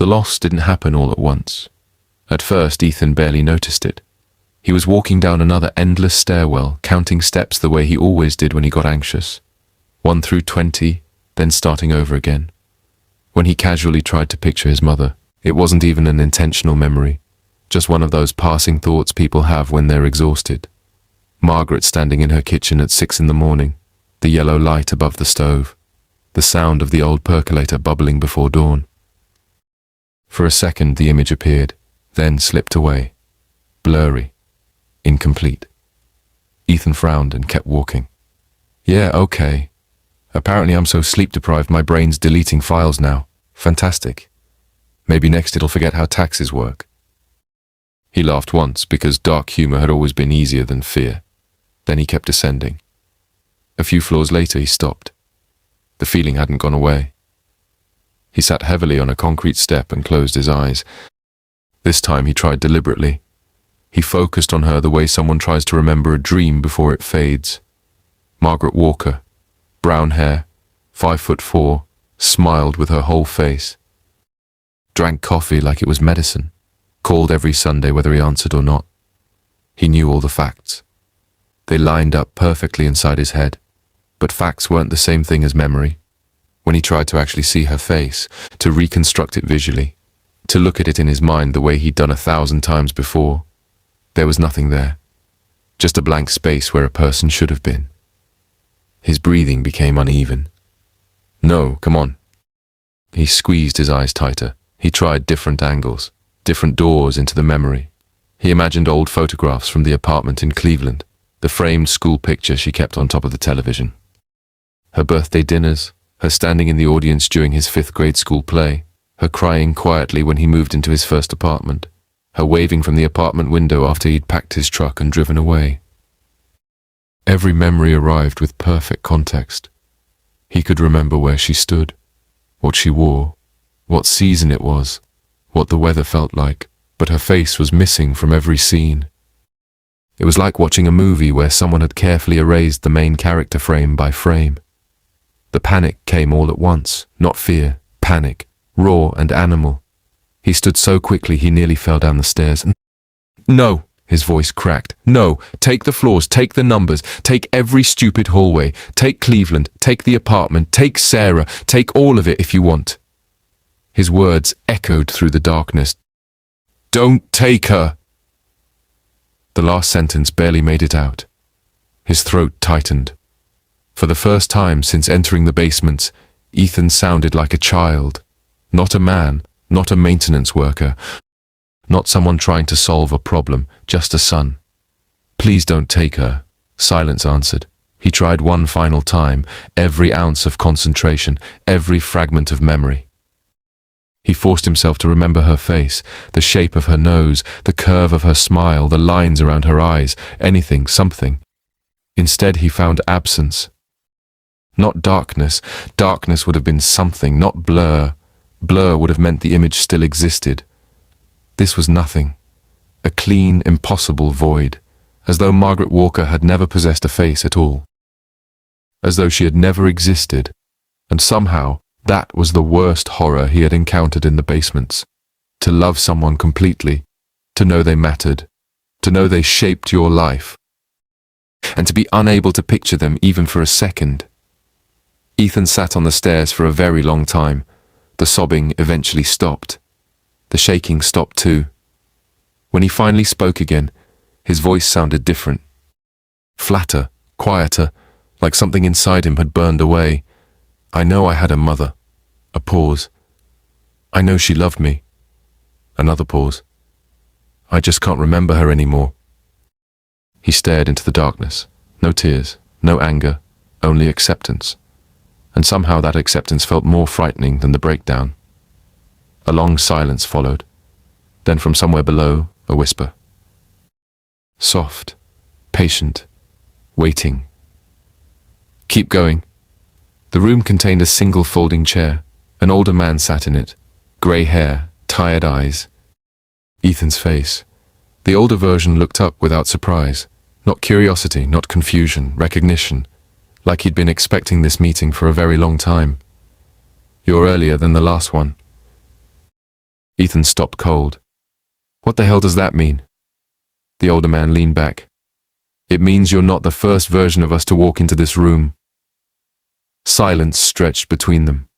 The loss didn't happen all at once. At first, Ethan barely noticed it. He was walking down another endless stairwell, counting steps the way he always did when he got anxious. 1 through 20, then starting over again. When he casually tried to picture his mother, it wasn't even an intentional memory, just one of those passing thoughts people have when they're exhausted. Margaret standing in her kitchen at 6 in the morning, the yellow light above the stove, the sound of the old percolator bubbling before dawn. For a second the image appeared, then slipped away, blurry, incomplete. Ethan frowned and kept walking. Yeah, okay. Apparently I'm so sleep-deprived my brain's deleting files now. Fantastic. Maybe next it'll forget how taxes work. He laughed once because dark humor had always been easier than fear. Then he kept descending. A few floors later he stopped. The feeling hadn't gone away. He sat heavily on a concrete step and closed his eyes. This time he tried deliberately. He focused on her the way someone tries to remember a dream before it fades. Margaret Walker, brown hair, 5'4", smiled with her whole face. Drank coffee like it was medicine. Called every Sunday whether he answered or not. He knew all the facts. They lined up perfectly inside his head. But facts weren't the same thing as memory. When he tried to actually see her face, to reconstruct it visually, to look at it in his mind the way he'd done 1,000 times before, there was nothing there. Just a blank space where a person should have been. His breathing became uneven. No, come on. He squeezed his eyes tighter. He tried different angles, different doors into the memory. He imagined old photographs from the apartment in Cleveland, the framed school picture she kept on top of the television. Her birthday dinners, her standing in the audience during his 5th grade school play, her crying quietly when he moved into his first apartment, her waving from the apartment window after he'd packed his truck and driven away. Every memory arrived with perfect context. He could remember where she stood, what she wore, what season it was, what the weather felt like, but her face was missing from every scene. It was like watching a movie where someone had carefully erased the main character frame by frame. The panic came all at once, not fear, panic, raw and animal. He stood so quickly he nearly fell down the stairs. No, his voice cracked. No, take the floors, take the numbers, take every stupid hallway, take Cleveland, take the apartment, take Sarah, take all of it if you want. His words echoed through the darkness. Don't take her! The last sentence barely made it out. His throat tightened. For the first time since entering the basement, Ethan sounded like a child. Not a man, not a maintenance worker, not someone trying to solve a problem, just a son. Please don't take her, silence answered. He tried one final time, every ounce of concentration, every fragment of memory. He forced himself to remember her face, the shape of her nose, the curve of her smile, the lines around her eyes, anything, something. Instead, he found absence. Not darkness. Darkness would have been something, not blur. Blur would have meant the image still existed. This was nothing. A clean, impossible void, as though Margaret Walker had never possessed a face at all. As though she had never existed, and somehow, that was the worst horror he had encountered in the basements. To love someone completely, to know they mattered, to know they shaped your life, and to be unable to picture them even for a second. Ethan sat on the stairs for a very long time. The sobbing eventually stopped. The shaking stopped too. When he finally spoke again, his voice sounded different. Flatter, quieter, like something inside him had burned away. I know I had a mother. A pause. I know she loved me. Another pause. I just can't remember her anymore. He stared into the darkness. No tears, no anger, only acceptance. And somehow that acceptance felt more frightening than the breakdown. A long silence followed. Then from somewhere below, a whisper. Soft, patient, waiting. Keep going. The room contained a single folding chair. An older man sat in it. Grey hair, tired eyes. Ethan's face. The older version looked up without surprise. Not curiosity, not confusion, recognition. Like he'd been expecting this meeting for a very long time. You're earlier than the last one. Ethan stopped cold. What the hell does that mean? The older man leaned back. It means you're not the first version of us to walk into this room. Silence stretched between them.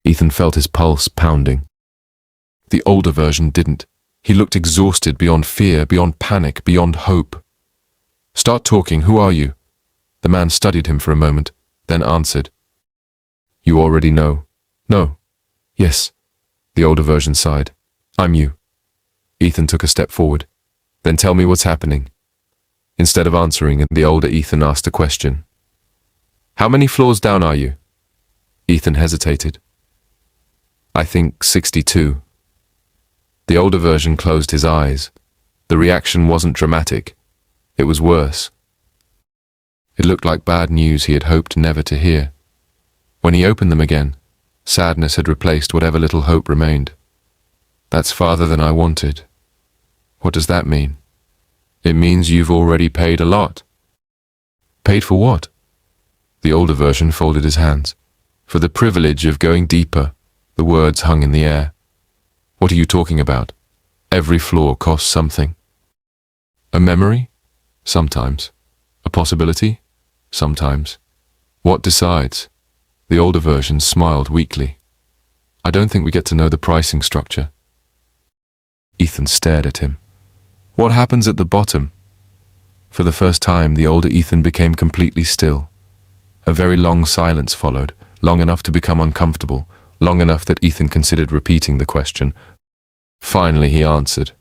Ethan felt his pulse pounding. The older version didn't. He looked exhausted beyond fear, beyond panic, beyond hope. Start talking, who are you? The man studied him for a moment, then answered. You already know. No. Yes. The older version sighed. I'm you. Ethan took a step forward. Then tell me what's happening. Instead of answering, the older Ethan asked a question. How many floors down are you? Ethan hesitated. I think 62. The older version closed his eyes. The reaction wasn't dramatic. It was worse. It looked like bad news he had hoped never to hear. When he opened them again, sadness had replaced whatever little hope remained. That's farther than I wanted. What does that mean? It means you've already paid a lot. Paid for what? The older version folded his hands. For the privilege of going deeper. The words hung in the air. What are you talking about? Every floor costs something. A memory? Sometimes. A possibility? Sometimes. What decides? The older version smiled weakly. I don't think we get to know the pricing structure. Ethan stared at him. What happens at the bottom? For the first time, the older Ethan became completely still. A very long silence followed, long enough to become uncomfortable, long enough that Ethan considered repeating the question. Finally, he answered.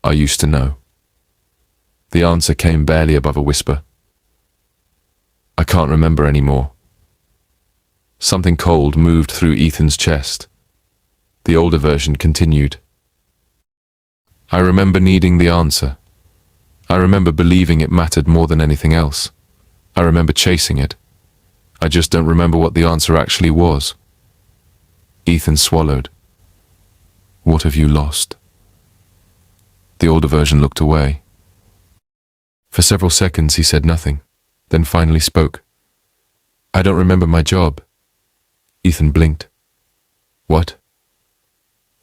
I used to know. The answer came barely above a whisper. I can't remember anymore. Something cold moved through Ethan's chest. The older version continued. I remember needing the answer. I remember believing it mattered more than anything else. I remember chasing it. I just don't remember what the answer actually was. Ethan swallowed. What have you lost? The older version looked away. For several seconds he said nothing, then finally spoke. I don't remember my job. Ethan blinked. What?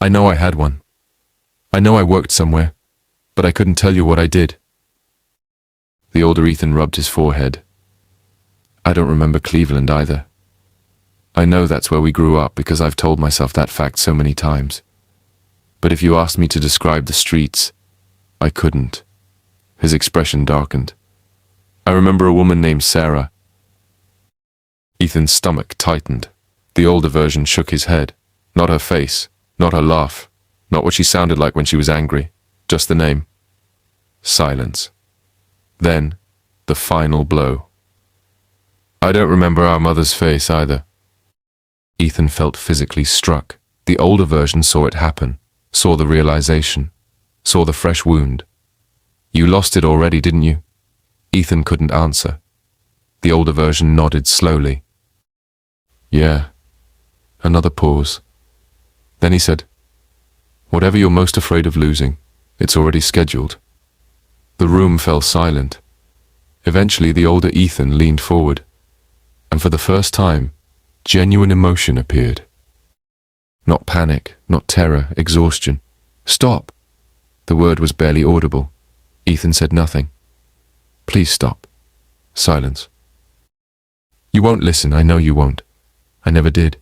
I know I had one. I know I worked somewhere, but I couldn't tell you what I did. The older Ethan rubbed his forehead. I don't remember Cleveland either. I know that's where we grew up because I've told myself that fact so many times. But if you asked me to describe the streets, I couldn't. His expression darkened. I remember a woman named Sarah. Ethan's stomach tightened. The older version shook his head. Not her face, not her laugh, not what she sounded like when she was angry, just the name. Silence. Then, the final blow. I don't remember our mother's face either. Ethan felt physically struck. The older version saw it happen, saw the realization, saw the fresh wound. You lost it already, didn't you? Ethan couldn't answer. The older version nodded slowly. Yeah. Another pause. Then he said, whatever you're most afraid of losing, it's already scheduled. The room fell silent. Eventually, the older Ethan leaned forward, and for the first time, genuine emotion appeared. Not panic, not terror, exhaustion. Stop! The word was barely audible. Ethan said nothing. Please stop. Silence. You won't listen, I know you won't. I never did.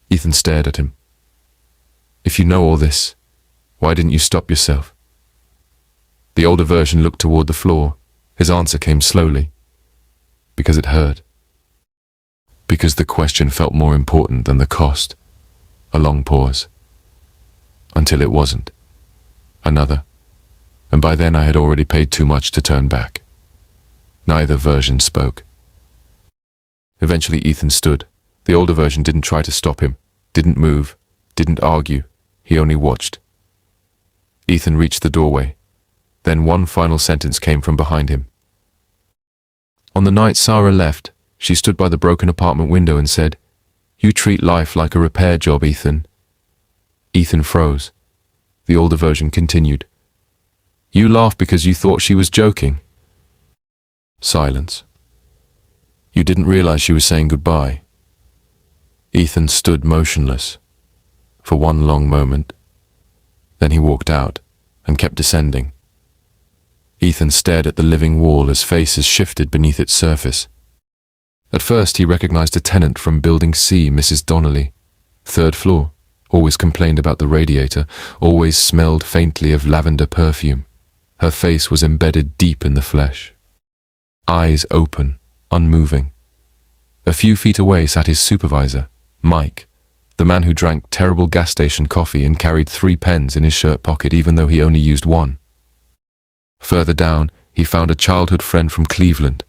Ethan stared at him. If you know all this, why didn't you stop yourself? The older version looked toward the floor. His answer came slowly. Because it hurt. Because the question felt more important than the cost. A long pause. Until it wasn't. Another. And by then I had already paid too much to turn back. Neither version spoke. Eventually Ethan stood. The older version didn't try to stop him, didn't move, didn't argue. He only watched. Ethan reached the doorway. Then one final sentence came from behind him. On the night Sarah left, she stood by the broken apartment window and said, You treat life like a repair job, Ethan. Ethan froze. The older version continued. You laughed because you thought she was joking. Silence. You didn't realize she was saying goodbye. Ethan stood motionless. for one long moment. Then he walked out and kept descending. Ethan stared at the living wall as faces shifted beneath its surface. At first he recognized a tenant from Building C, Mrs. Donnelly. 3rd floor, always complained about the radiator, always smelled faintly of lavender perfume. Her face was embedded deep in the flesh. Eyes open, unmoving. A few feet away sat his supervisor, Mike, the man who drank terrible gas station coffee and carried 3 pens in his shirt pocket even though he only used 1. Further down, he found a childhood friend from Cleveland,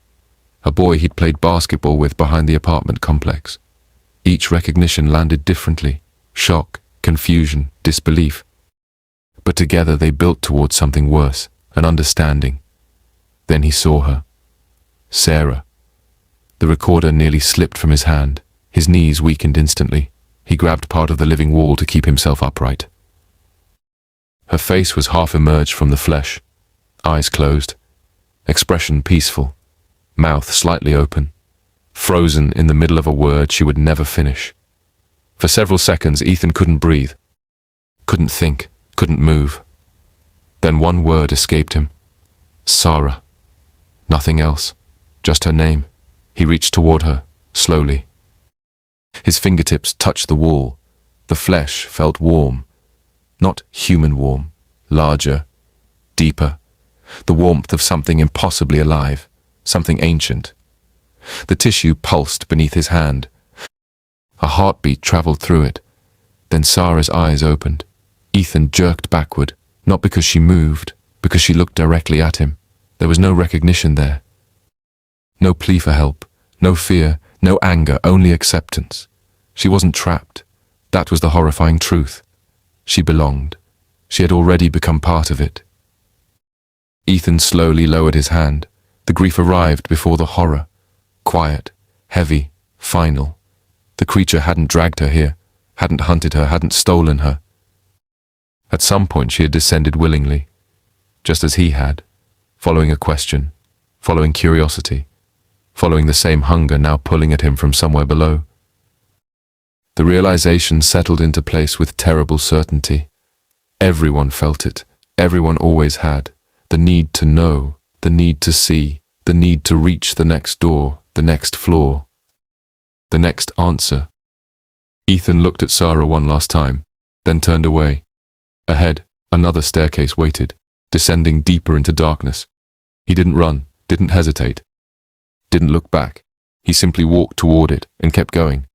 a boy he'd played basketball with behind the apartment complex. Each recognition landed differently: shock, confusion, disbelief. But together they built towards something worse, an understanding. Then he saw her. Sarah. The recorder nearly slipped from his hand. His knees weakened instantly. He grabbed part of the living wall to keep himself upright. Her face was half emerged from the flesh, eyes closed, expression peaceful, mouth slightly open, frozen in the middle of a word she would never finish. For several seconds, Ethan couldn't breathe, couldn't think, couldn't move. Then one word escaped him. Sarah. Nothing else, just her name. He reached toward her, slowly. His fingertips touched the wall. The flesh felt warm. Not human warm, larger, deeper. The warmth of something impossibly alive, something ancient. The tissue pulsed beneath his hand. A heartbeat traveled through it. Then Sarah's eyes opened. Ethan jerked backward, not because she moved, because she looked directly at him. There was no recognition there. No plea for help, no fear, no anger, only acceptance. She wasn't trapped. That was the horrifying truth. She belonged. She had already become part of it. Ethan slowly lowered his hand. The grief arrived before the horror. Quiet, heavy, final. The creature hadn't dragged her here, hadn't hunted her, hadn't stolen her. At some point she had descended willingly, just as he had, following a question, following curiosity, following the same hunger now pulling at him from somewhere below. The realization settled into place with terrible certainty. Everyone felt it. Everyone always had. The need to know, the need to see, the need to reach the next door, the next floor, the next answer. Ethan looked at Sarah one last time, then turned away. Ahead, another staircase waited, descending deeper into darkness. He didn't run, didn't hesitate, didn't look back. He simply walked toward it and kept going.